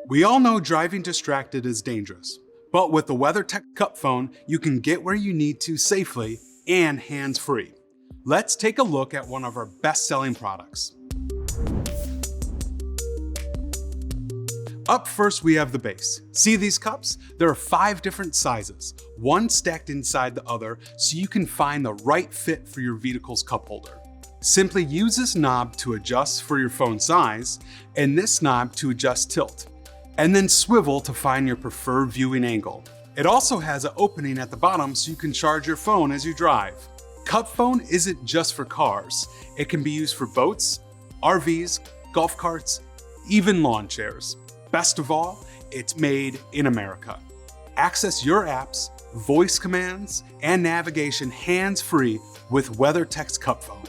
We all know driving distracted is dangerous, but with the WeatherTech CupFone, you can get where you need to safely and hands-free. Let's take a look at one of our best-selling products. Up first, we have the base. See these cups? There are 5 different sizes, one stacked inside the other, so you can find the right fit for your vehicle's cup holder. Simply use this knob to adjust for your phone size, and this knob to adjust tilt, and then swivel to find your preferred viewing angle. It also has an opening at the bottom so you can charge your phone as you drive. CupFone isn't just for cars. It can be used for boats, RVs, golf carts, even lawn chairs. Best of all, it's made in America. Access your apps, voice commands, and navigation hands-free with WeatherTech's CupFone.